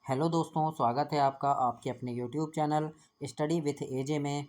Hello दोस्तों, स्वागत है आपका आपके अपने यूट्यूब चैनल स्टडी विथ एजे में।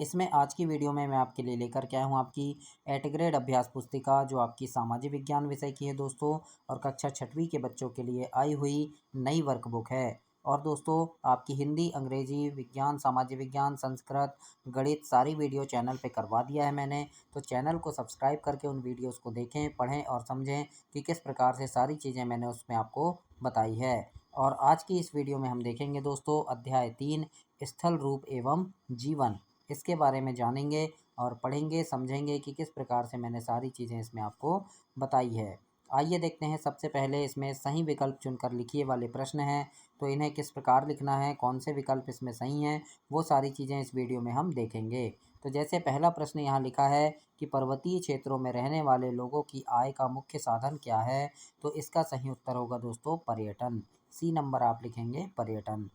इसमें आज की वीडियो में मैं आपके लिए लेकर के आया हूँ आपकी 8 ग्रेड अभ्यास पुस्तिका, जो आपकी सामाजिक विज्ञान विषय की है दोस्तों, और कक्षा 6वीं के बच्चों के लिए आई हुई नई वर्कबुक है। और दोस्तों, आपकी हिंदी, अंग्रेजी, विज्ञान, सामाजिक विज्ञान, संस्कृत, गणित सारी वीडियो चैनल पे करवा दिया है मैंने। तो चैनल को सब्सक्राइब करके उन वीडियोस को देखें, पढ़ें और समझें कि किस प्रकार से सारी चीज़ें मैंने उसमें आपको बताई है। और आज की इस वीडियो में हम देखेंगे दोस्तों अध्याय 3 स्थल रूप एवं जीवन, इसके बारे में जानेंगे और पढ़ेंगे, समझेंगे कि किस प्रकार से मैंने सारी चीज़ें इसमें आपको बताई है। आइए देखते हैं। सबसे पहले इसमें सही विकल्प चुनकर लिखिए वाले प्रश्न हैं, तो इन्हें किस प्रकार लिखना है, कौन से विकल्प इसमें सही हैं, वो सारी चीज़ें इस वीडियो में हम देखेंगे। तो जैसे पहला प्रश्न यहाँ लिखा है कि पर्वतीय क्षेत्रों में रहने वाले लोगों की आय का मुख्य साधन क्या है, तो इसका सही उत्तर होगा दोस्तों पर्यटन। सी नंबर आप लिखेंगे पर्यटन।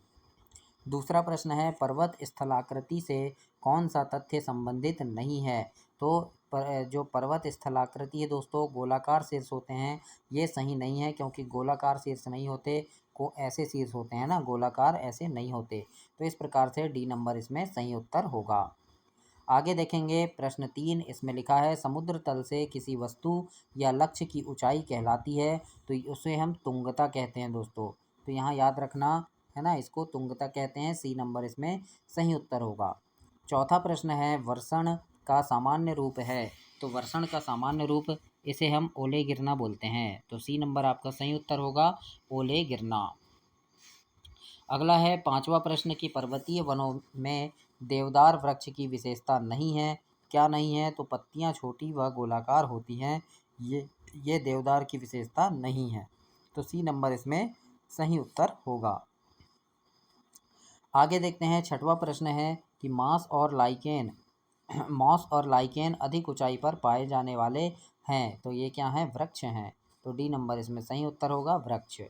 दूसरा प्रश्न है पर्वत स्थलाकृति से कौन सा तथ्य संबंधित नहीं है, तो जो पर्वत स्थलाकृति है दोस्तों, गोलाकार शीर्ष होते हैं, ये सही नहीं है, क्योंकि गोलाकार शीर्ष नहीं होते, को ऐसे शीर्ष होते हैं ना, गोलाकार ऐसे नहीं होते। तो इस प्रकार से डी नंबर इसमें सही उत्तर होगा। आगे देखेंगे प्रश्न 3, इसमें लिखा है समुद्र तल से किसी वस्तु या लक्ष्य की ऊंचाई कहलाती है, तो उसे हम तुंगता कहते हैं दोस्तों। तो यहाँ याद रखना है ना, इसको तुंगता कहते हैं। सी नंबर इसमें सही उत्तर होगा। चौथा प्रश्न है वर्षण का सामान्य रूप है, तो वर्षण का सामान्य रूप इसे हम ओले गिरना बोलते हैं। तो सी नंबर आपका सही उत्तर होगा ओले गिरना। अगला है पांचवा प्रश्न की पर्वतीय वनों में देवदार वृक्ष की विशेषता नहीं है, क्या नहीं है, तो पत्तियां छोटी व गोलाकार होती हैं, ये देवदार की विशेषता नहीं है। तो सी नंबर इसमें सही उत्तर होगा। आगे देखते हैं छठवां प्रश्न है कि मॉस और लाइकेन मॉस और लाइकेन अधिक ऊंचाई पर पाए जाने वाले हैं, तो ये क्या हैं, वृक्ष हैं। तो डी नंबर इसमें सही उत्तर होगा वृक्ष।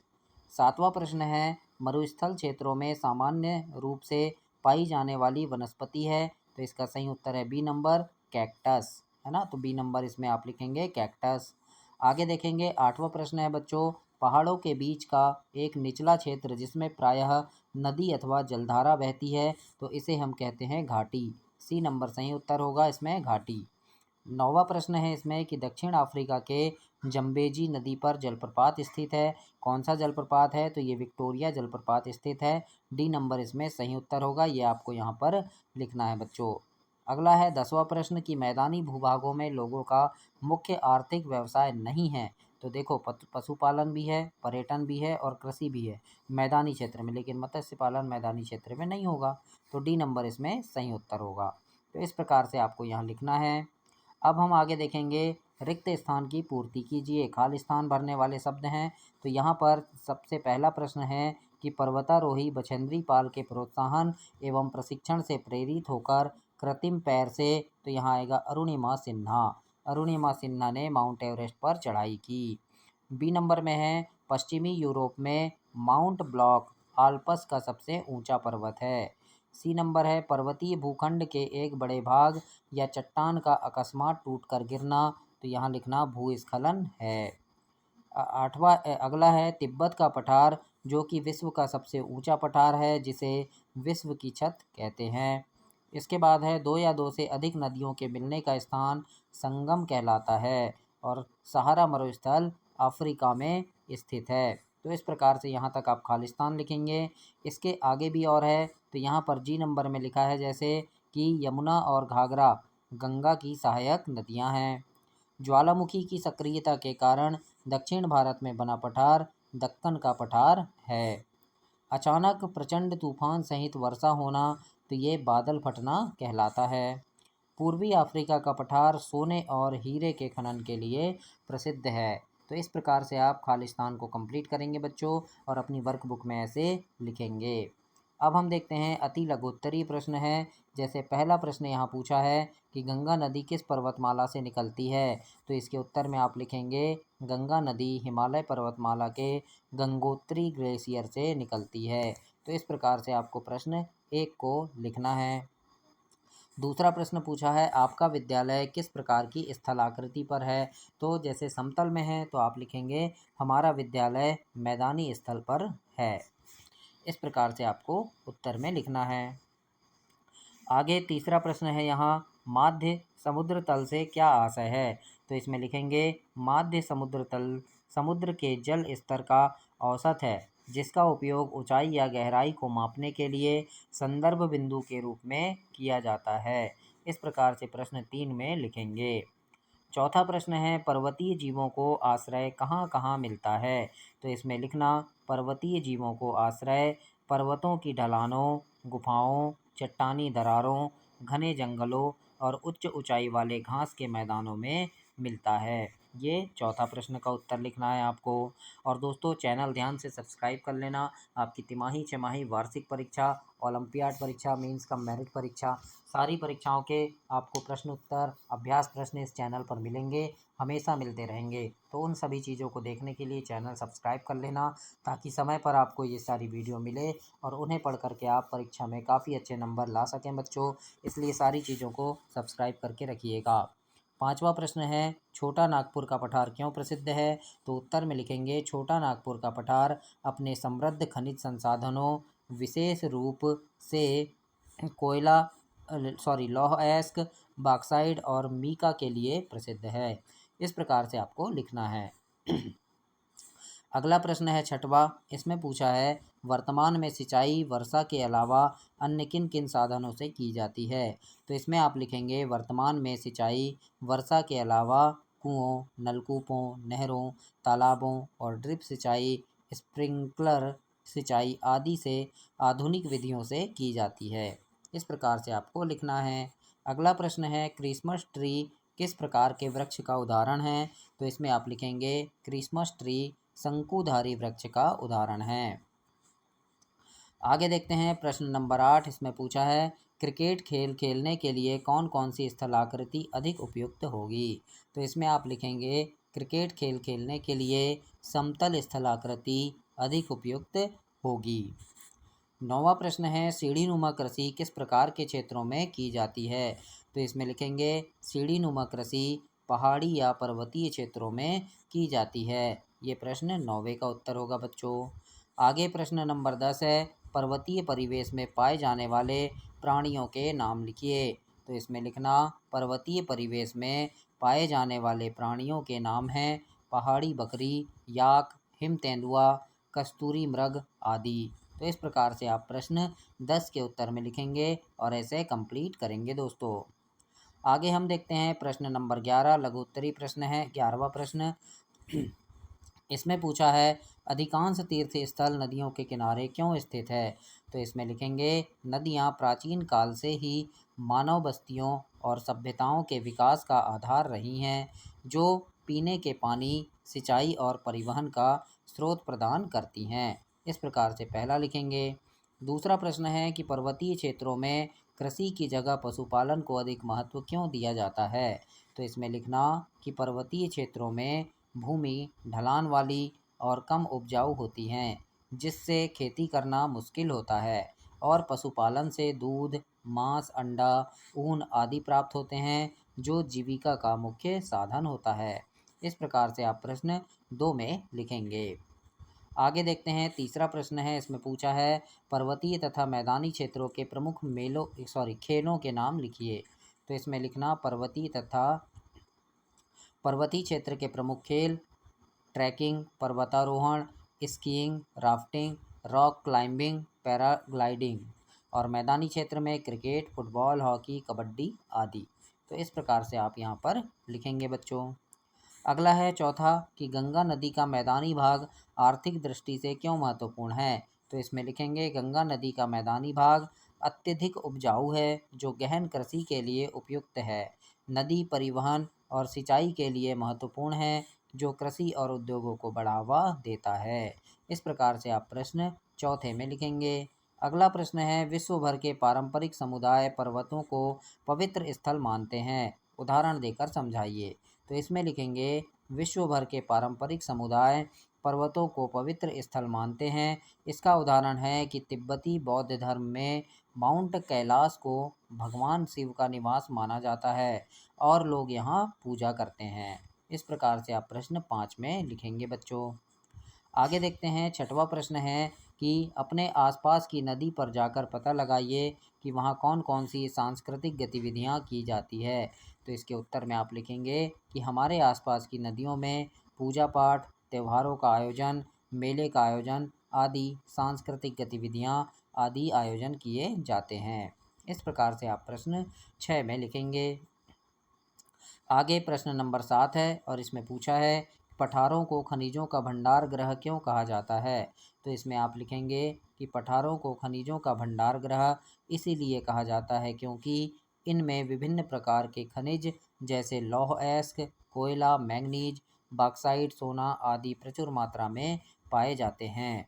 सातवां प्रश्न है मरुस्थल क्षेत्रों में सामान्य रूप से पाई जाने वाली वनस्पति है, तो इसका सही उत्तर है बी नंबर कैक्टस, है ना। तो बी नंबर इसमें आप लिखेंगे कैक्टस। आगे देखेंगे आठवां प्रश्न है बच्चों पहाड़ों के बीच का एक निचला क्षेत्र जिसमें प्रायः नदी अथवा जलधारा बहती है, तो इसे हम कहते हैं घाटी। सी नंबर सही उत्तर होगा इसमें घाटी। नौवां प्रश्न है इसमें कि दक्षिण अफ्रीका के जम्बेजी नदी पर जलप्रपात स्थित है, कौन सा जलप्रपात है, तो ये विक्टोरिया जलप्रपात स्थित है। डी नंबर इसमें सही उत्तर होगा, ये आपको यहाँ पर लिखना है बच्चों। अगला है 10वां प्रश्न कि मैदानी भूभागों में लोगों का मुख्य आर्थिक व्यवसाय नहीं है, तो देखो पशुपालन भी है, पर्यटन भी है और कृषि भी है मैदानी क्षेत्र में, लेकिन मत्स्य पालन मैदानी क्षेत्र में नहीं होगा। तो डी नंबर इसमें सही उत्तर होगा। तो इस प्रकार से आपको यहाँ लिखना है। अब हम आगे देखेंगे रिक्त स्थान की पूर्ति कीजिए, खाली स्थान भरने वाले शब्द हैं। तो यहाँ पर सबसे पहला प्रश्न है कि पर्वतारोही बछेंद्री पाल के प्रोत्साहन एवं प्रशिक्षण से प्रेरित होकर कृत्रिम पैर से, तो यहाँ आएगा अरुणिमा सिन्हा। अरुणिमा सिन्हा ने माउंट एवरेस्ट पर चढ़ाई की। बी नंबर में है पश्चिमी यूरोप में माउंट ब्लॉक आल्प्स का सबसे ऊंचा पर्वत है। सी नंबर है पर्वतीय भूखंड के एक बड़े भाग या चट्टान का अकस्मात टूटकर गिरना, तो यहाँ लिखना भूस्खलन है। आठवां अगला है तिब्बत का पठार जो कि विश्व का सबसे ऊंचा पठार है, जिसे विश्व की छत कहते हैं। इसके बाद है दो या दो से अधिक नदियों के मिलने का स्थान संगम कहलाता है, और सहारा मरुस्थल अफ्रीका में स्थित है। तो इस प्रकार से यहाँ तक आप खालिस्तान लिखेंगे। इसके आगे भी और है, तो यहाँ पर जी नंबर में लिखा है जैसे कि यमुना और घाघरा गंगा की सहायक नदियाँ हैं। ज्वालामुखी की सक्रियता के कारण दक्षिण भारत में बना पठार दक्कन का पठार है। अचानक प्रचंड तूफान सहित वर्षा होना, तो ये बादल फटना कहलाता है। पूर्वी अफ्रीका का पठार सोने और हीरे के खनन के लिए प्रसिद्ध है। तो इस प्रकार से आप खालिस्तान को कंप्लीट करेंगे बच्चों, और अपनी वर्कबुक में ऐसे लिखेंगे। अब हम देखते हैं अति लघुत्तरीय प्रश्न है। जैसे पहला प्रश्न यहाँ पूछा है कि गंगा नदी किस पर्वतमाला से निकलती है, तो इसके उत्तर में आप लिखेंगे गंगा नदी हिमालय पर्वतमाला के गंगोत्री ग्लेशियर से निकलती है। तो इस प्रकार से आपको प्रश्न 1 को लिखना है। दूसरा प्रश्न पूछा है आपका विद्यालय किस प्रकार की स्थलाकृति पर है, तो जैसे समतल में है तो आप लिखेंगे हमारा विद्यालय मैदानी स्थल पर है। इस प्रकार से आपको उत्तर में लिखना है। आगे तीसरा प्रश्न है यहाँ, माध्य समुद्र तल से क्या आशय है? तो इसमें लिखेंगे माध्य समुद्र तल समुद्र के जल स्तर का औसत है, जिसका उपयोग ऊंचाई या गहराई को मापने के लिए संदर्भ बिंदु के रूप में किया जाता है। इस प्रकार से प्रश्न 3 में लिखेंगे। चौथा प्रश्न है, पर्वतीय जीवों को आश्रय कहाँ कहाँ मिलता है? तो इसमें लिखना पर्वतीय जीवों को आश्रय पर्वतों की ढलानों, गुफाओं, चट्टानी दरारों, घने जंगलों और उच्च ऊंचाई वाले घास के मैदानों में मिलता है। ये चौथा प्रश्न का उत्तर लिखना है आपको। और दोस्तों चैनल ध्यान से सब्सक्राइब कर लेना। आपकी तिमाही, छमाही, वार्षिक परीक्षा, ओलंपियाड परीक्षा, मेंस का मेरिट परीक्षा, सारी परीक्षाओं के आपको प्रश्न उत्तर, अभ्यास प्रश्न इस चैनल पर मिलेंगे, हमेशा मिलते रहेंगे। तो उन सभी चीज़ों को देखने के लिए चैनल सब्सक्राइब कर लेना, ताकि समय पर आपको ये सारी वीडियो मिले और उन्हें पढ़ करके आप परीक्षा में काफ़ी अच्छे नंबर ला सकें बच्चों। इसलिए सारी चीज़ों को सब्सक्राइब करके रखिएगा। पांचवा प्रश्न है, छोटा नागपुर का पठार क्यों प्रसिद्ध है? तो उत्तर में लिखेंगे छोटा नागपुर का पठार अपने समृद्ध खनिज संसाधनों, विशेष रूप से कोयला लौह अयस्क, बॉक्साइट और मीका के लिए प्रसिद्ध है। इस प्रकार से आपको लिखना है। अगला प्रश्न है छठवा, इसमें पूछा है वर्तमान में सिंचाई वर्षा के अलावा अन्य किन किन साधनों से की जाती है? तो इसमें आप लिखेंगे वर्तमान में सिंचाई वर्षा के अलावा कुओं, नलकूपों, नहरों, तालाबों और ड्रिप सिंचाई, स्प्रिंकलर सिंचाई आदि से आधुनिक विधियों से की जाती है। इस प्रकार से आपको लिखना है। अगला प्रश्न है, क्रिसमस ट्री किस प्रकार के वृक्ष का उदाहरण है? तो इसमें आप लिखेंगे क्रिसमस ट्री शंकुधारी वृक्ष का उदाहरण है। आगे देखते हैं प्रश्न नंबर 8, इसमें पूछा है क्रिकेट खेल खेलने के लिए कौन कौन सी स्थलाकृति अधिक उपयुक्त होगी? तो इसमें आप लिखेंगे क्रिकेट खेल खेलने के लिए समतल स्थलाकृति अधिक उपयुक्त होगी। 9वां प्रश्न है, सीढ़ीनुमा कृषि किस प्रकार के क्षेत्रों में की जाती है? तो इसमें लिखेंगे सीढ़ीनुमा कृषि पहाड़ी या पर्वतीय क्षेत्रों में की जाती है। ये प्रश्न 9वें का उत्तर होगा बच्चों। आगे प्रश्न नंबर 10 है, पर्वतीय परिवेश में पाए जाने वाले प्राणियों के नाम लिखिए। तो इसमें लिखना पर्वतीय परिवेश में पाए जाने वाले प्राणियों के नाम हैं पहाड़ी बकरी, याक, हिम तेंदुआ, कस्तूरी मृग आदि। तो इस प्रकार से आप प्रश्न 10 के उत्तर में लिखेंगे और ऐसे कंप्लीट करेंगे दोस्तों। आगे हम देखते हैं प्रश्न नंबर 11, लघु उत्तरीय प्रश्न है। 11वां प्रश्न इसमें पूछा है अधिकांश तीर्थ स्थल नदियों के किनारे क्यों स्थित है? तो इसमें लिखेंगे नदियाँ प्राचीन काल से ही मानव बस्तियों और सभ्यताओं के विकास का आधार रही हैं, जो पीने के पानी, सिंचाई और परिवहन का स्रोत प्रदान करती हैं। इस प्रकार से पहला लिखेंगे। दूसरा प्रश्न है कि पर्वतीय क्षेत्रों में कृषि की जगह पशुपालन को अधिक महत्व क्यों दिया जाता है? तो इसमें लिखना कि पर्वतीय क्षेत्रों में भूमि ढलान वाली और कम उपजाऊ होती हैं, जिससे खेती करना मुश्किल होता है और पशुपालन से दूध, मांस, अंडा, ऊन आदि प्राप्त होते हैं, जो जीविका का मुख्य साधन होता है। इस प्रकार से आप प्रश्न 2 में लिखेंगे। आगे देखते हैं तीसरा प्रश्न है, इसमें पूछा है पर्वतीय तथा मैदानी क्षेत्रों के प्रमुख खेलों के नाम लिखिए। तो इसमें लिखना पर्वतीय क्षेत्र के प्रमुख खेल ट्रैकिंग, पर्वतारोहण, skiing, rafting, rock climbing, paragliding, और मैदानी क्षेत्र में क्रिकेट, फुटबॉल, हॉकी, कबड्डी आदि। तो इस प्रकार से आप यहाँ पर लिखेंगे बच्चों। अगला है चौथा कि गंगा नदी का मैदानी भाग आर्थिक दृष्टि से क्यों महत्वपूर्ण है? तो इसमें लिखेंगे गंगा नदी का मैदानी भाग अत्यधिक उपजाऊ है, जो गहन कृषि के लिए उपयुक्त है। नदी परिवहन और सिंचाई के लिए महत्वपूर्ण है, जो कृषि और उद्योगों को बढ़ावा देता है। इस प्रकार से आप प्रश्न चौथे में लिखेंगे। अगला प्रश्न है विश्व भर के पारंपरिक समुदाय पर्वतों को पवित्र स्थल मानते हैं, उदाहरण देकर समझाइए। तो इसमें लिखेंगे विश्व भर के पारंपरिक समुदाय पर्वतों को पवित्र स्थल मानते हैं। इसका उदाहरण है कि तिब्बती बौद्ध धर्म में माउंट कैलाश को भगवान शिव का निवास माना जाता है और लोग यहाँ पूजा करते हैं। इस प्रकार से आप प्रश्न 5 में लिखेंगे बच्चों। आगे देखते हैं छठवां प्रश्न है कि अपने आसपास की नदी पर जाकर पता लगाइए कि वहाँ कौन कौन सी सांस्कृतिक गतिविधियाँ की जाती है। तो इसके उत्तर में आप लिखेंगे कि हमारे आसपास की नदियों में पूजा पाठ, त्योहारों का आयोजन, मेले का आयोजन आदि सांस्कृतिक गतिविधियाँ आदि आयोजन किए जाते हैं। इस प्रकार से आप प्रश्न 6 में लिखेंगे। आगे प्रश्न नंबर 7 है और इसमें पूछा है पठारों को खनिजों का भंडार गृह क्यों कहा जाता है। तो इसमें आप लिखेंगे कि पठारों को खनिजों का भंडार गृह इसीलिए कहा जाता है क्योंकि इनमें विभिन्न प्रकार के खनिज जैसे लौह अयस्क, कोयला, मैंगनीज, बॉक्साइट, सोना आदि प्रचुर मात्रा में पाए जाते हैं।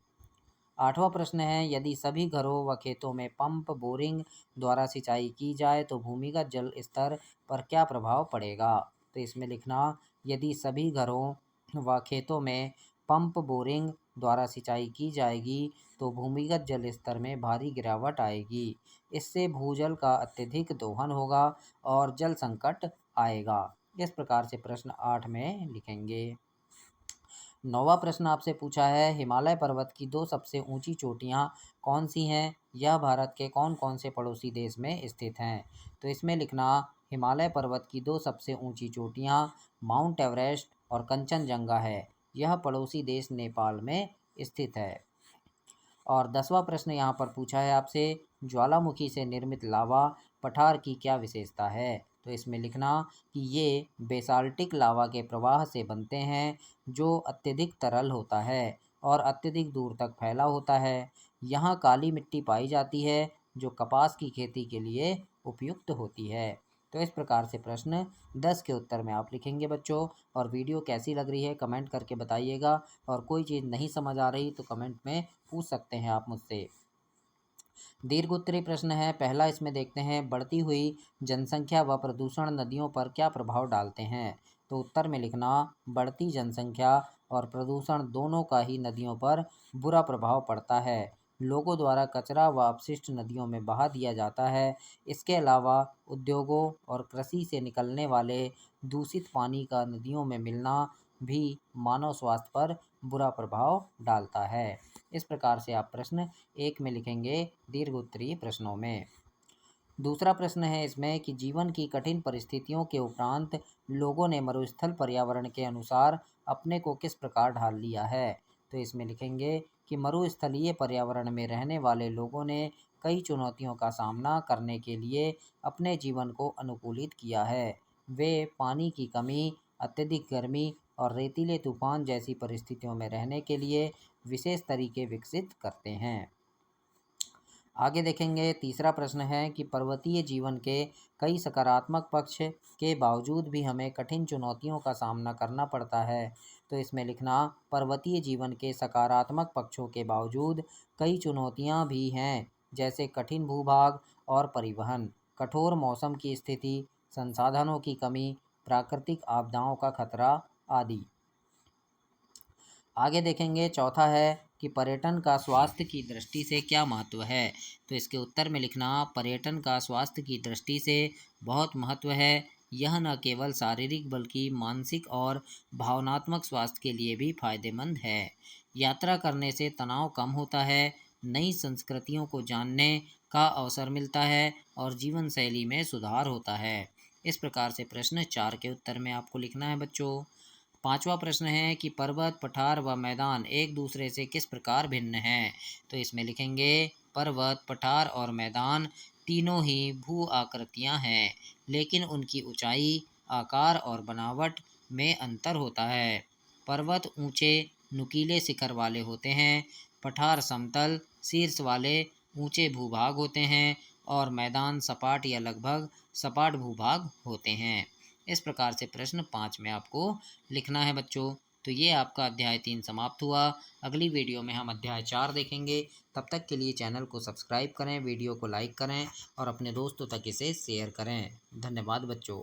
8वां प्रश्न है यदि सभी घरों व खेतों में पंप बोरिंग द्वारा सिंचाई की जाए तो भूमिगत जल स्तर पर क्या प्रभाव पड़ेगा। तो इसमें लिखना यदि सभी घरों व खेतों में पंप बोरिंग द्वारा सिंचाई की जाएगी तो भूमिगत जल स्तर में भारी गिरावट आएगी। इससे भूजल का अत्यधिक दोहन होगा और जल संकट आएगा। इस प्रकार से प्रश्न 8 में लिखेंगे। 9वां प्रश्न आपसे पूछा है हिमालय पर्वत की 2 सबसे ऊंची चोटियां कौन सी हैं, यह भारत के कौन कौन से पड़ोसी देश में स्थित हैं। तो इसमें लिखना हिमालय पर्वत की 2 सबसे ऊंची चोटियां माउंट एवरेस्ट और कंचनजंगा है, यह पड़ोसी देश नेपाल में स्थित है। और 10वां प्रश्न यहाँ पर पूछा है आपसे ज्वालामुखी से निर्मित लावा पठार की क्या विशेषता है। तो इसमें लिखना कि ये बेसाल्टिक लावा के प्रवाह से बनते हैं जो अत्यधिक तरल होता है और अत्यधिक दूर तक फैला होता है। यहाँ काली मिट्टी पाई जाती है जो कपास की खेती के लिए उपयुक्त होती है। तो इस प्रकार से प्रश्न 10 के उत्तर में आप लिखेंगे बच्चों। और वीडियो कैसी लग रही है कमेंट करके बताइएगा और कोई चीज़ नहीं समझ आ रही तो कमेंट में पूछ सकते हैं आप मुझसे। दीर्घ उत्तरीय प्रश्न है पहला, इसमें देखते हैं बढ़ती हुई जनसंख्या व प्रदूषण नदियों पर क्या प्रभाव डालते हैं। तो उत्तर में लिखना बढ़ती जनसंख्या और प्रदूषण दोनों का ही नदियों पर बुरा प्रभाव पड़ता है। लोगों द्वारा कचरा व अपशिष्ट नदियों में बहा दिया जाता है। इसके अलावा उद्योगों और कृषि से निकलने वाले दूषित पानी का नदियों में मिलना भी मानव स्वास्थ्य पर बुरा प्रभाव डालता है। इस प्रकार से आप प्रश्न 1 में लिखेंगे दीर्घ उत्तरीय प्रश्नों में। दूसरा प्रश्न है इसमें कि जीवन की कठिन परिस्थितियों के उपरांत लोगों ने मरुस्थल पर्यावरण के अनुसार अपने को किस प्रकार ढाल लिया है। तो इसमें लिखेंगे कि मरुस्थलीय पर्यावरण में रहने वाले लोगों ने कई चुनौतियों का सामना करने के लिए अपने जीवन को अनुकूलित किया है। वे पानी की कमी, अत्यधिक गर्मी और रेतीले तूफान जैसी परिस्थितियों में रहने के लिए विशेष तरीके विकसित करते हैं। आगे देखेंगे तीसरा प्रश्न है कि पर्वतीय जीवन के कई सकारात्मक पक्ष के बावजूद भी हमें कठिन चुनौतियों का सामना करना पड़ता है। तो इसमें लिखना पर्वतीय जीवन के सकारात्मक पक्षों के बावजूद कई चुनौतियां भी हैं जैसे कठिन भूभाग और परिवहन, कठोर मौसम की स्थिति, संसाधनों की कमी, प्राकृतिक आपदाओं का खतरा आदि। आगे देखेंगे चौथा है कि पर्यटन का स्वास्थ्य की दृष्टि से क्या महत्व है। तो इसके उत्तर में लिखना पर्यटन का स्वास्थ्य की दृष्टि से बहुत महत्व है। यह न केवल शारीरिक बल्कि मानसिक और भावनात्मक स्वास्थ्य के लिए भी फायदेमंद है। यात्रा करने से तनाव कम होता है, नई संस्कृतियों को जानने का अवसर मिलता है और जीवन शैली में सुधार होता है। इस प्रकार से प्रश्न 4 के उत्तर में आपको लिखना है बच्चों। 5वां प्रश्न है कि पर्वत, पठार व मैदान एक दूसरे से किस प्रकार भिन्न हैं। तो इसमें लिखेंगे पर्वत, पठार और मैदान तीनों ही भू आकृतियाँ हैं लेकिन उनकी ऊंचाई, आकार और बनावट में अंतर होता है। पर्वत ऊंचे नुकीले शिखर वाले होते हैं, पठार समतल शीर्ष वाले ऊंचे भूभाग होते हैं और मैदान सपाट या लगभग सपाट भूभाग होते हैं। इस प्रकार से प्रश्न 5 में आपको लिखना है बच्चों। तो ये आपका अध्याय 3 समाप्त हुआ। अगली वीडियो में हम अध्याय 4 देखेंगे। तब तक के लिए चैनल को सब्सक्राइब करें, वीडियो को लाइक करें और अपने दोस्तों तक इसे शेयर करें। धन्यवाद बच्चों।